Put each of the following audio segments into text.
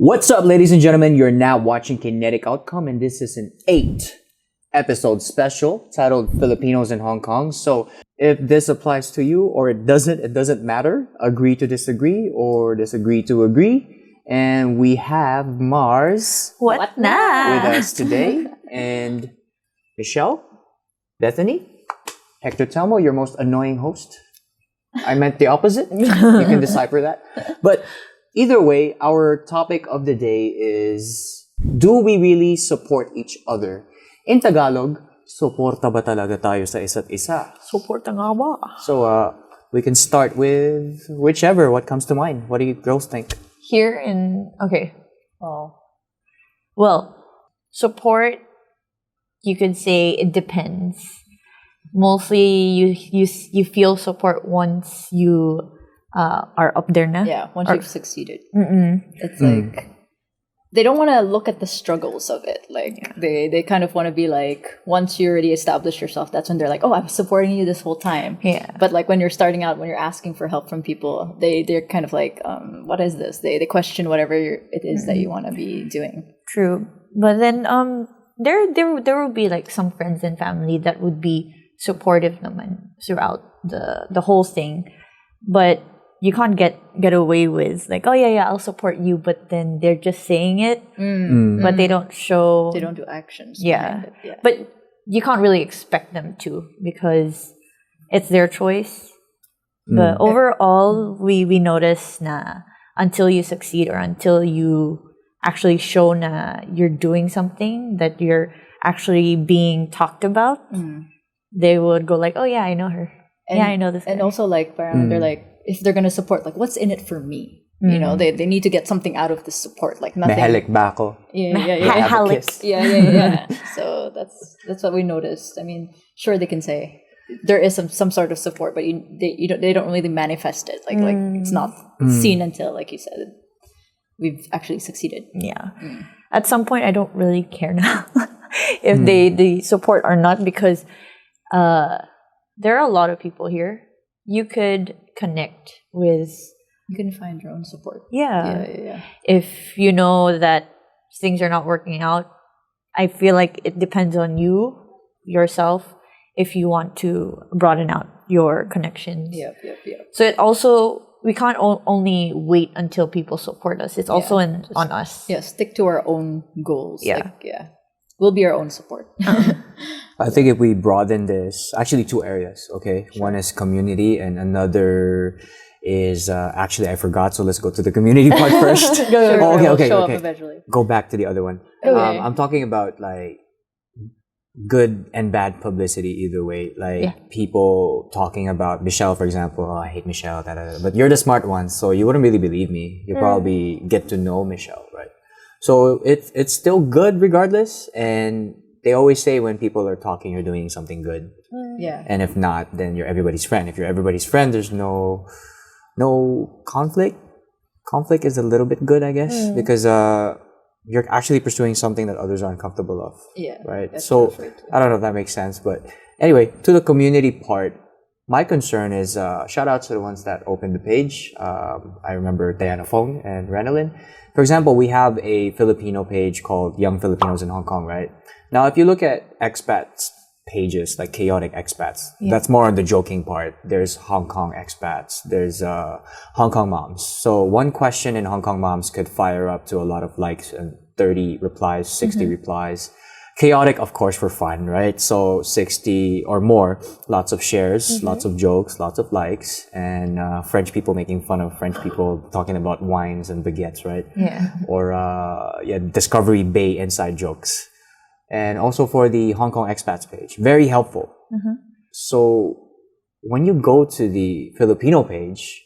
What's up, ladies and gentlemen? You're now watching Kinetic Outcome, and this is an 8-episode special titled Filipinos in Hong Kong. So if this applies to you or it doesn't matter. Agree to disagree or disagree to agree. And we have Mars What na? with us today, and Michelle, Bethany, Hector Telmo, your most annoying host. I meant the opposite. You can decipher that. But either way, our topic of the day is, do we really support each other? In Tagalog, suporta ba talaga tayo sa isa't isa? Suporta nga ba? So, we can start with whichever, what comes to mind. What do you girls think? Well, support, you could say it depends. Mostly, you feel support once you are up there na. Yeah, once you've succeeded. It's like, they don't want to look at the struggles of it. Like, they kind of want to be like, once you already established yourself, that's when they're like, oh, I was supporting you this whole time. Yeah. But like when you're starting out, when you're asking for help from people, they're kind of like, what is this? They question whatever it is that you want to be doing. True. But then there will be like some friends and family that would be supportive naman throughout the whole thing. But you can't get away with like, oh yeah, I'll support you, but then they're just saying it, but they don't show. They don't do actions. Yeah. Behind it. Yeah. But you can't really expect them to because it's their choice. But overall, we notice na until you succeed or until you actually show na you're doing something, that you're actually being talked about, they would go like, oh yeah, I know her. Yeah, I know this guy. And also like, they're like, if they're going to support, like, what's in it for me? You know, they need to get something out of this support, like nothing. Mehelik ba ako? Yeah. Have a kiss. Yeah. So that's what we noticed. I mean, sure, they can say there is some sort of support, but they don't really manifest it. Like it's not seen until, like you said, we've actually succeeded. Yeah. At some point, I don't really care now if they support or not, because there are a lot of people here. You could connect with. You can find your own support. Yeah. If you know that things are not working out, I feel like it depends on you, yourself, if you want to broaden out your connections. Yep. So it also, we can't only wait until people support us. It's also on us. Yeah, stick to our own goals. Yeah. We'll be our own support. I think if we broaden this, actually 2 areas, okay? Sure. One is community and another is, actually I forgot, so let's go to the community part first. Okay. Show up eventually. Go back to the other one. Okay. I'm talking about like good and bad publicity either way. Like people talking about Michelle, for example. Oh, I hate Michelle, but you're the smart one, so you wouldn't really believe me. You probably get to know Michelle, right? So it's still good regardless, and they always say when people are talking, you're doing something good. Yeah. And if not, then you're everybody's friend. If you're everybody's friend, there's no conflict. Conflict is a little bit good, I guess, because you're actually pursuing something that others are uncomfortable of. Yeah. Right? So I don't know if that makes sense, but anyway, to the community part, my concern is, shout out to the ones that opened the page. I remember Diana Fong and Renalyn. For example, we have a Filipino page called Young Filipinos in Hong Kong, right? Now, if you look at expats pages, like chaotic expats, that's more on the joking part. There's Hong Kong expats. There's Hong Kong moms. So one question in Hong Kong moms could fire up to a lot of likes and 30 replies, 60 replies. Chaotic, of course, for fun, right? So 60 or more, lots of shares, lots of jokes, lots of likes, and French people making fun of French people talking about wines and baguettes, right? Yeah. Or Discovery Bay inside jokes. And also for the Hong Kong expats page, very helpful. So when you go to the Filipino page,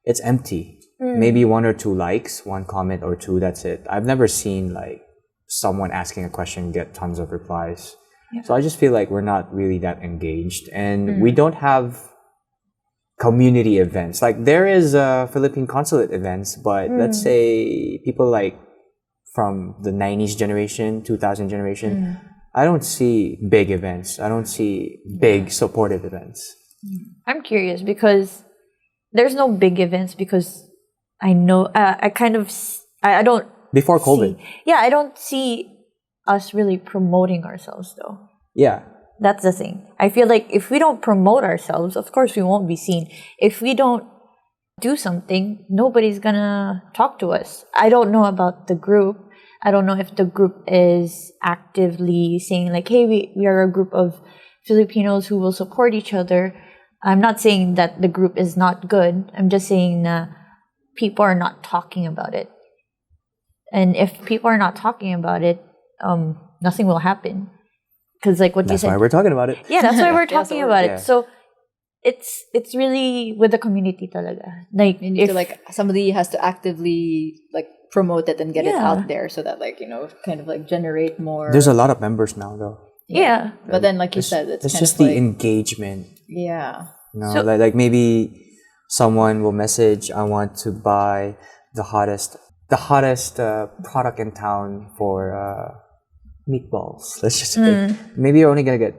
it's empty. Maybe 1 or 2 likes, 1 comment or 2, that's it. I've never seen like someone asking a question get tons of replies. So I just feel like we're not really that engaged, and we don't have community events. Like there is Philippine consulate events, but let's say people like from the 90s generation, 2000 generation, I don't see big events. I don't see big supportive events. I'm curious because there's no big events, because I know I don't before COVID. I don't see us really promoting ourselves though. Yeah. That's the thing. I feel like if we don't promote ourselves, of course we won't be seen. If we don't do something, nobody's gonna talk to us. I don't know about the group. I don't know if the group is actively saying like, hey, we are a group of Filipinos who will support each other. I'm not saying that the group is not good. I'm just saying that people are not talking about it. And if people are not talking about it, nothing will happen. Because like what you said. That's why we're talking about it. Yeah, that's why we're talking about yeah. it. So it's really with the community talaga. Like You need to like somebody has to actively like promote it and get it Yeah. out there so that like, you know, kind of like generate more. There's a lot of members now, though. yeah. But then like you said, it's kind just of the like, engagement. yeah. You know, So- like maybe someone will message, I want to buy the hottest product in town for meatballs. Let's just say maybe you're only gonna get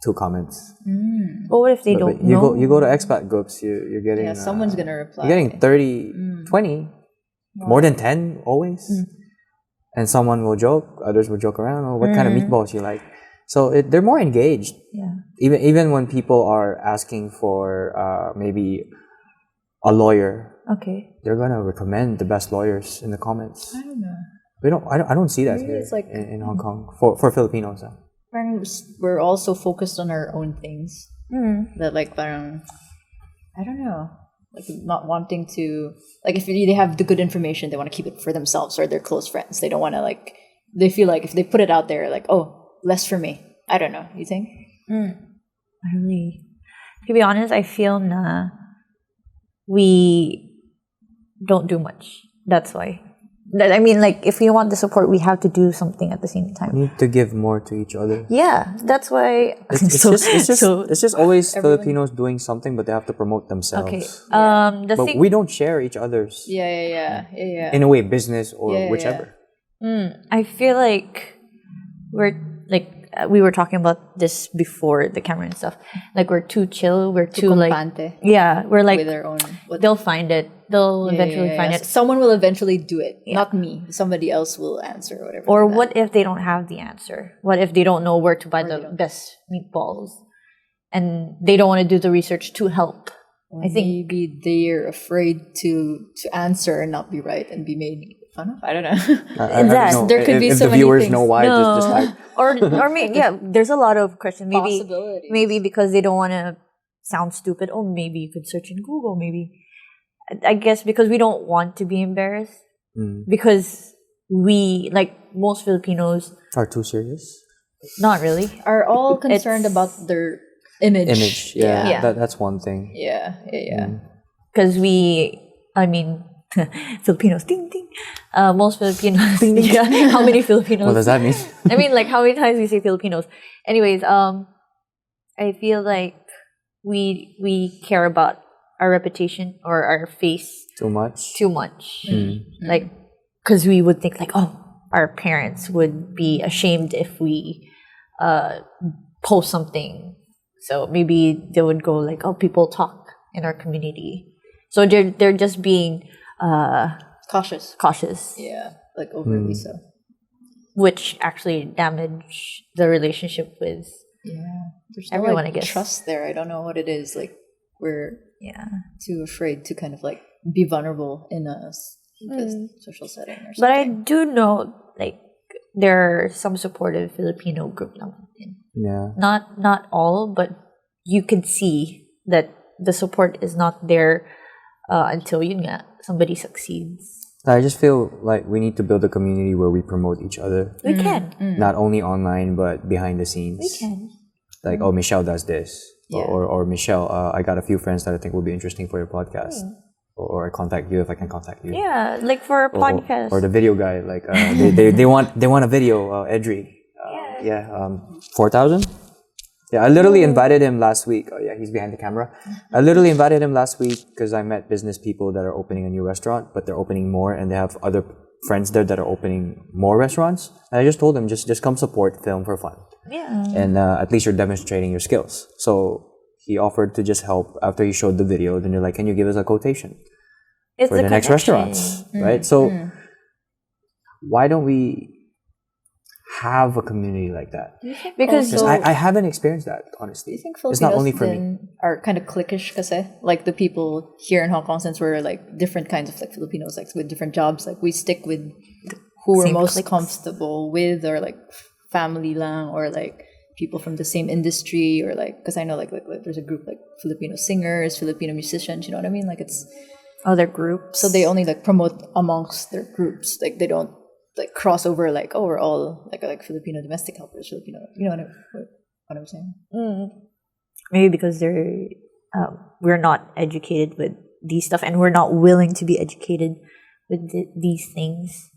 2 comments. But what if they don't know? You go to expat groups, you're getting Yeah, someone's gonna reply. You're getting 30, 20, more than 10 always. And someone will joke, others will joke around. Oh, what kind of meatballs you like? So they're more engaged. Yeah. Even when people are asking for maybe a lawyer, Okay. they're gonna recommend the best lawyers in the comments. I don't know. I don't see that Maybe here it's like- in Hong Kong for Filipinos. Parang we're also focused on our own things. That like parang, I don't know, like not wanting to, like if they have the good information, they want to keep it for themselves or their close friends. They don't want to like, they feel like if they put it out there, like, oh, less for me. I don't know. You think? I really, to be honest, I feel we don't do much. That's why. I mean, like, if we want the support, we have to do something at the same We time. need to give more to each other. Yeah, that's why. It's just always Filipinos doing something, but they have to promote themselves. Okay. The But thing. we don't share each other's, Yeah. in a way, business or Yeah. whichever. I feel like we were talking about this before the camera and stuff. Like we're too chill. We're too like Kumpante we're like with their own. they'll find it. They'll eventually find it. Someone will eventually do it. Not me. Somebody else will answer or whatever. Or like that. what if they don't have the answer? What if they don't know where to buy the best meatballs, and they don't want to do the research to help? I think maybe they're afraid to answer and not be right and be made fun of. I don't know. I don't know. There could be if so the many viewers things. know why, just like or maybe there's a lot of questions. Possibilities. Maybe because they don't want to sound stupid. Oh, maybe you could search in Google. Maybe I guess because we don't want to be embarrassed. Because we, like most Filipinos, are too serious. not really. Are all concerned about their image. Yeah. That's one thing. Yeah. Because Filipinos, ding ding. Most Filipinos, ding ding. Yeah. How many Filipinos? What does that mean? I mean, like how many times we say Filipinos? Anyways, I feel like we care about our reputation or our face Too much. Like, because we would think like, oh, our parents would be ashamed if we post something. So maybe they would go like, oh, people talk in our community. So they're just being cautious, Yeah. Like overly so. which actually damage the relationship with There's no, everyone, like, I guess. trust there. I don't know what it is. Like we're Yeah. too afraid to kind of like be vulnerable in a social setting or something. But I do know like there are some supportive Filipino group naman. Yeah. Not all, but you can see that the support is not there until somebody succeeds. I just feel like we need to build a community where we promote each other. We can. Not only online, but behind the scenes. We can. Like, oh, Michelle does this. Yeah. Or Michelle, I got a few friends that I think will be interesting for your podcast. Or I contact you if I can contact you. Yeah, like for a podcast. Or the video guy, like they want a video, 𝙁𝙘𝙝. 4,000. Yeah, I literally invited him last week. Oh yeah, he's behind the camera. I literally invited him last week because I met business people that are opening a new restaurant, but they're opening more, and they have other friends there that are opening more restaurants. And I just told them, just come support, film for fun. Yeah. And at least you're demonstrating your skills. So he offered to just help after he showed the video. Then they're like, can you give us a quotation It's for the next connection. restaurants, right? So why don't we have a community like that? Because Because I haven't experienced that, Do honestly. you think It's not Filipinos only for me. then are kind of cliquish kasi? Like the people here in Hong Kong, since we're like different kinds of like Filipinos, like with different jobs, like we stick with who we're Same most cliques. comfortable with, or like family lang, or like people from the same industry, or like, because I know like there's a group like Filipino singers, Filipino musicians, you know what I mean? Like it's, other groups. so they only like promote amongst their groups. Like they don't like cross over like, oh, we're all like Filipino domestic helpers, Filipino, you know what I'm saying? Maybe because we're not educated with these stuff, and we're not willing to be educated with these things.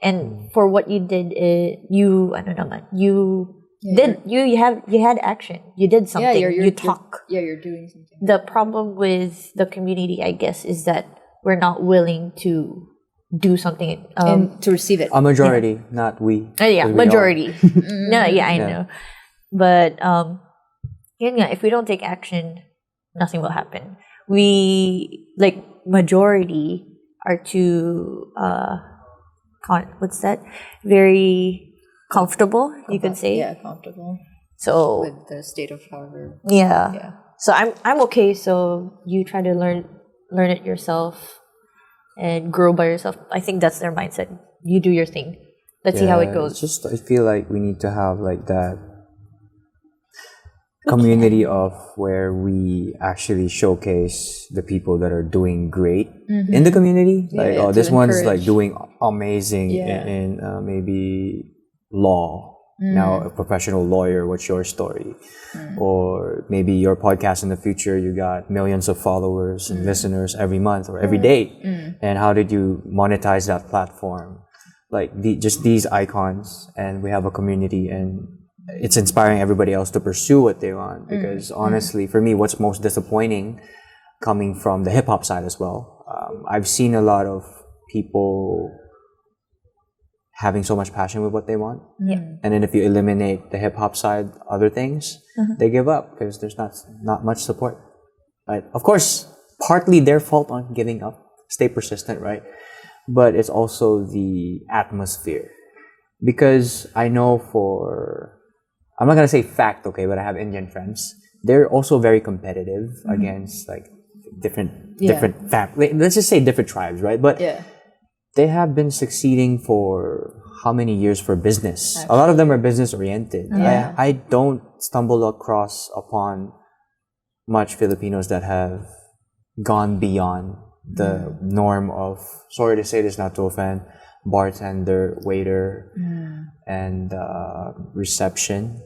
And for what you did, I don't know, man. You had action. You did something. You talk. You're doing something. The problem with the community, I guess, is that we're not willing to do something. And to receive it. A majority, not we. Yeah, 'Cause we are. majority. No, yeah, I know. But yun nga, if we don't take action, nothing will happen. We, like, majority are too what's that? Very comfortable, you could say. Yeah, comfortable So with the state of power. yeah. Yeah. So I'm okay. So you try to learn it yourself and grow by yourself. I think that's their mindset. You do your thing. Let's see how it goes. It's just, I feel like we need to have like that community of where we actually showcase the people that are doing great in the community. Like, oh, to this one's encourage. like doing amazing Yeah. in maybe law. Now, a professional lawyer, what's your story? Or maybe your podcast in the future, you got millions of followers and listeners every month or every day. And how did you monetize that platform? Like just these icons, and we have a community, and it's inspiring everybody else to pursue what they want. Because honestly, for me, what's most disappointing, coming from the hip hop side as well, I've seen a lot of people having so much passion with what they want. And then if you eliminate the hip hop side, other things, they give up because there's not much support. Right? Of course, partly their fault on giving up. Stay persistent, right? But it's also the atmosphere. Because I know I'm not gonna say fact, okay, but I have Indian friends. They're also very competitive against like different let's just say different tribes, right? But they have been succeeding for how many years for business? Actually. A lot of them are business oriented. Yeah. I don't stumble upon much Filipinos that have gone beyond the norm of, sorry to say this, not to offend, bartender, waiter, and reception.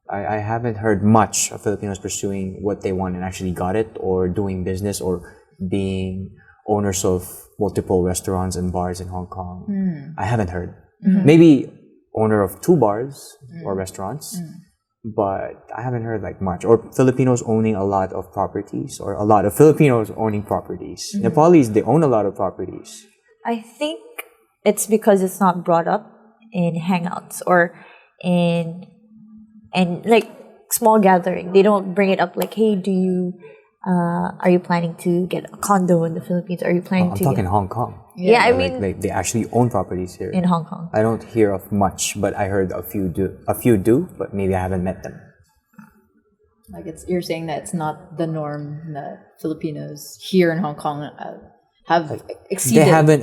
I haven't heard much of Filipinos pursuing what they want and actually got it, or doing business, or being owners of multiple restaurants and bars in Hong Kong. I haven't heard. Maybe owner of 2 bars or restaurants, but I haven't heard like much. Or Filipinos owning a lot of properties, or a lot of Filipinos owning properties. Nepalis, they own a lot of properties. I think it's because it's not brought up in hangouts or in like small gathering. They don't bring it up like, hey, are you planning to get a condo in the Philippines? Are you planning I'm to talking Hong Kong. Yeah, I mean, like they actually own properties here in Hong Kong. I don't hear of much, but I heard a few do, but maybe I haven't met them. Like you're saying that it's not the norm that Filipinos here in Hong Kong have exceeded. They haven't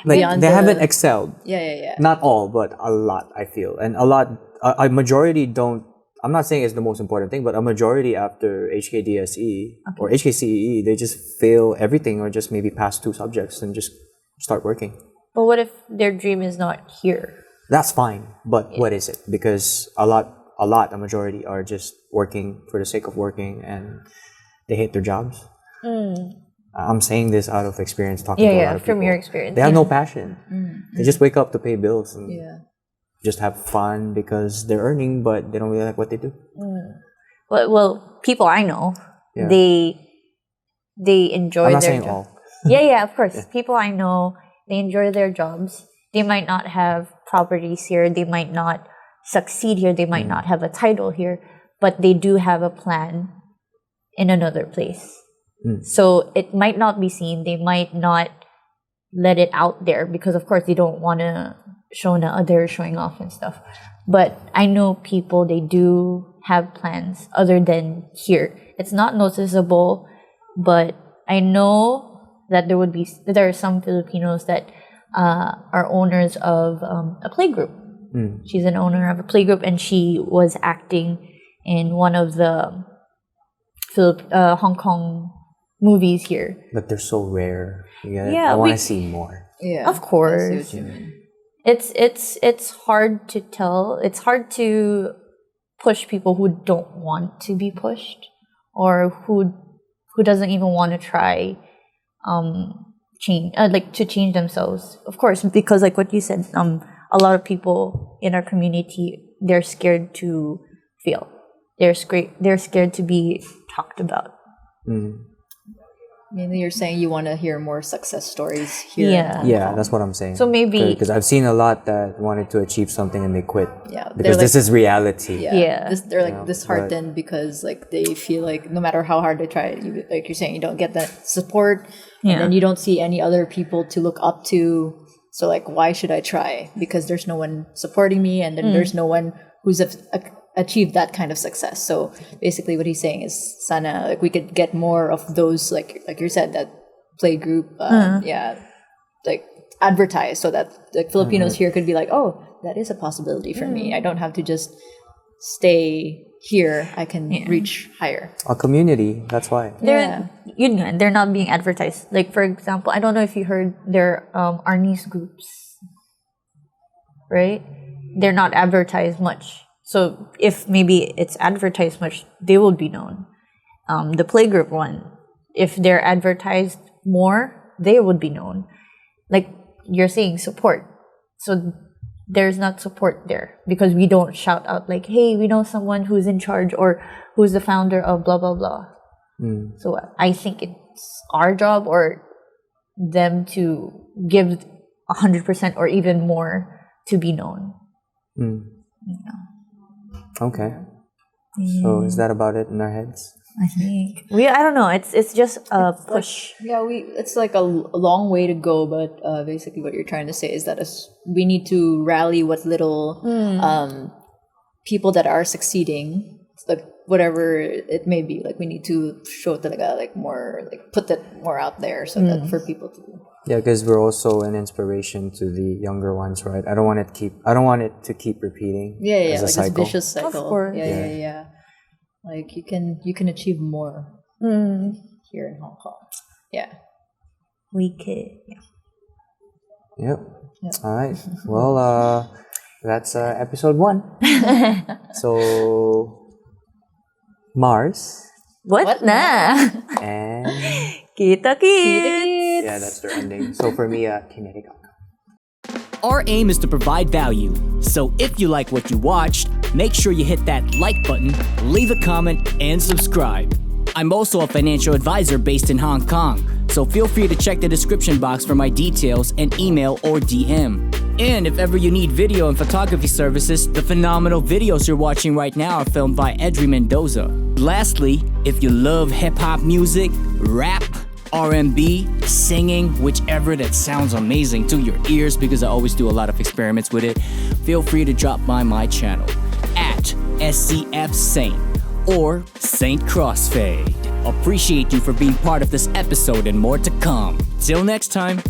they haven't excelled. Yeah. Not all, but a lot, I feel. And a majority don't. I'm not saying it's the most important thing, but a majority after HKDSE or HKCEE, they just fail everything, or just maybe pass 2 subjects and just start working. But what if their dream is not here? That's fine, but what is it? Because a majority are just working for the sake of working, and they hate their jobs. I'm saying this out of experience, talking to a lot of people. From your experience. They have no passion. They just wake up to pay bills and just have fun because they're earning, but they don't really like what they do. Well, people I know, they enjoy I'm not their saying job. all. Yeah, of course. People I know, they enjoy their jobs. They might not have properties here. They might not succeed here. They might not have a title here, but they do have a plan in another place. So it might not be seen. They might not let it out there because of course they don't want to show that they're showing off and stuff. But I know people, they do have plans other than here. It's not noticeable, but I know that there are some Filipinos that are owners of a playgroup. She's an owner of a playgroup, and she was acting in one of the Hong Kong movies here. But they're so rare. Yeah, I want to see more. Yeah, of course. I see what you mean. It's hard to tell. It's hard to push people who don't want to be pushed, or who doesn't even want to try change, to change themselves. Of course, because like what you said, a lot of people in our community, they're scared to fail. They're scared to be talked about. Mainly, you're saying you want to hear more success stories here. Yeah, that's what I'm saying. So maybe because I've seen a lot that wanted to achieve something and they quit. Yeah, because this is reality. Yeah. They're like disheartened because like they feel like no matter how hard they try, like you're saying, you don't get that support, and then you don't see any other people to look up to. So like, why should I try? Because there's no one supporting me, and then there's no one who's achieved that kind of success. So basically what he's saying is sana like we could get more of those like you said, that play group like advertised, so that like Filipinos here could be like, oh, that is a possibility for me. I don't have to just stay here. I can reach higher. A community, that's why. They're not being advertised. Like for example, I don't know if you heard, their Arnis groups, right? They're not advertised much. So if maybe it's advertised much, they will be known. The playgroup one, if they're advertised more, they would be known. Like you're saying, support. So there's not support there because we don't shout out like, hey, we know someone who's in charge or who's the founder of blah, blah, blah. So I think it's our job or them to give 100% or even more to be known. Okay. So is that about it in our heads? I think I don't know. It's just a push. It's like a long way to go, but basically what you're trying to say is that we need to rally what little people that are succeeding, like whatever it may be. Like we need to show talaga like more, like put that more out there so that for people to. Yeah, because we're also an inspiration to the younger ones, right? I don't want it to keep repeating. As a like cycle. This vicious cycle. Of course. Yeah. Like you can achieve more here in Hong Kong. Yeah. We could. Yep. All right. Well, that's episode 1. So Mars. What na? And Kita kids. Yeah, that's their ending. So for me, kinetic. Our aim is to provide value. So if you like what you watched, make sure you hit that like button, leave a comment, and subscribe. I'm also a financial advisor based in Hong Kong, so feel free to check the description box for my details and email or DM. And if ever you need video and photography services, the phenomenal videos you're watching right now are filmed by Edri Mendoza. Lastly, if you love hip-hop music, rap, R&B, singing, whichever that sounds amazing to your ears, because I always do a lot of experiments with it, feel free to drop by my channel at 𝙁𝒑 or Saint Crossfade. Appreciate you for being part of this episode and more to come. Till next time.